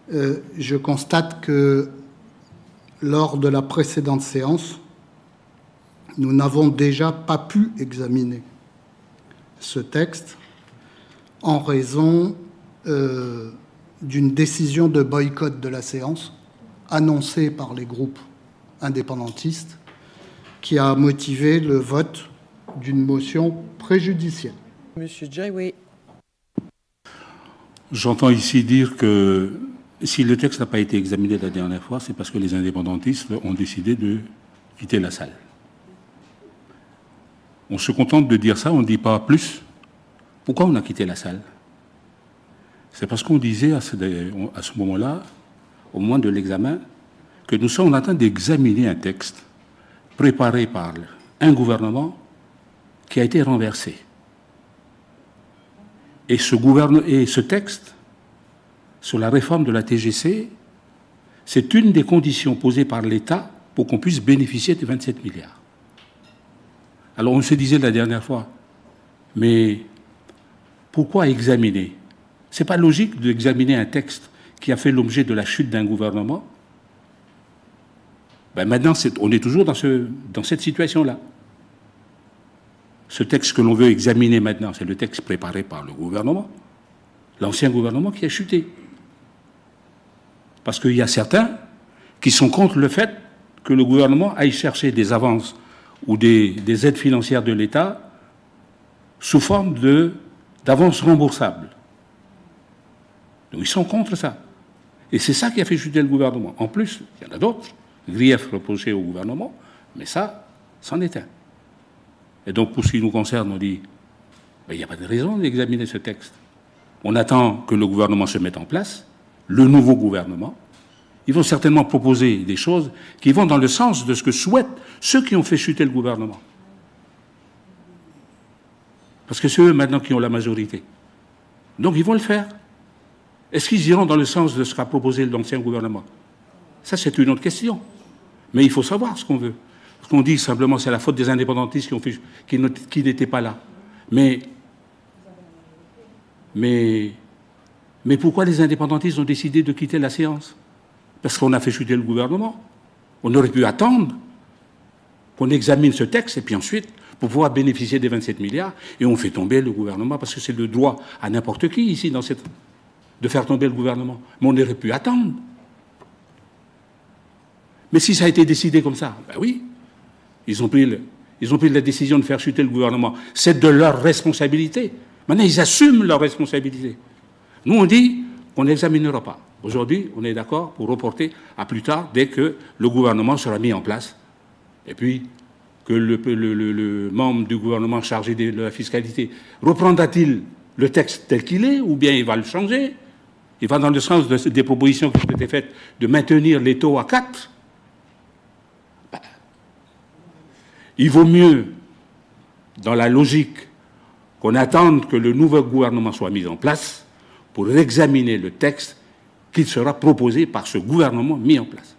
Je constate que lors de la précédente séance, nous n'avons déjà pas pu examiner ce texte en raison d'une décision de boycott de la séance annoncée par les groupes indépendantistes qui a motivé le vote d'une motion préjudicielle. Monsieur Jaiwe. J'entends ici dire que si le texte n'a pas été examiné la dernière fois, c'est parce que les indépendantistes ont décidé de quitter la salle. On se contente de dire ça, on ne dit pas plus. Pourquoi on a quitté la salle? C'est parce qu'on disait à ce moment-là, au moment de l'examen, que nous sommes en train d'examiner un texte préparé par un gouvernement qui a été renversé. Et ce texte, sur la réforme de la TGC, c'est une des conditions posées par l'État pour qu'on puisse bénéficier des 27 milliards. Alors on se disait la dernière fois, mais pourquoi examiner? Ce n'est pas logique d'examiner un texte qui a fait l'objet de la chute d'un gouvernement. Ben maintenant, on est toujours dans cette situation-là. Ce texte que l'on veut examiner maintenant, c'est le texte préparé par le gouvernement, l'ancien gouvernement qui a chuté. Parce qu'il y a certains qui sont contre le fait que le gouvernement aille chercher des avances ou des aides financières de l'État sous forme d'avances remboursables. Donc ils sont contre ça. Et c'est ça qui a fait chuter le gouvernement. En plus, il y en a d'autres, griefs reprochés au gouvernement, mais ça, c'en est un. Et donc, pour ce qui nous concerne, on dit, il n'y a pas de raison d'examiner ce texte. On attend que le gouvernement se mette en place, le nouveau gouvernement. Ils vont certainement proposer des choses qui vont dans le sens de ce que souhaitent ceux qui ont fait chuter le gouvernement. Parce que c'est eux maintenant qui ont la majorité. Donc ils vont le faire. Est-ce qu'ils iront dans le sens de ce qu'a proposé l'ancien gouvernement? Ça, c'est une autre question. Mais il faut savoir ce qu'on veut. Ce qu'on dit simplement, c'est la faute des indépendantistes qui n'étaient pas là. Mais pourquoi les indépendantistes ont décidé de quitter la séance? Parce qu'on a fait chuter le gouvernement. On aurait pu attendre qu'on examine ce texte et puis ensuite, pour pouvoir bénéficier des 27 milliards, et on fait tomber le gouvernement, parce que c'est le droit à n'importe qui ici de faire tomber le gouvernement. Mais on aurait pu attendre. Mais si ça a été décidé comme ça, ben oui, ils ont pris la décision de faire chuter le gouvernement. C'est de leur responsabilité. Maintenant, ils assument leur responsabilité. Nous, on dit qu'on n'examinera pas. Aujourd'hui, on est d'accord pour reporter à plus tard, dès que le gouvernement sera mis en place. Et puis, que le membre du gouvernement chargé de la fiscalité reprendra-t-il le texte tel qu'il est, ou bien il va le changer? Il va dans le sens des propositions qui ont été faites de maintenir les taux à 4. Il vaut mieux, dans la logique, qu'on attende que le nouveau gouvernement soit mis en place pour examiner le texte qui sera proposé par ce gouvernement mis en place.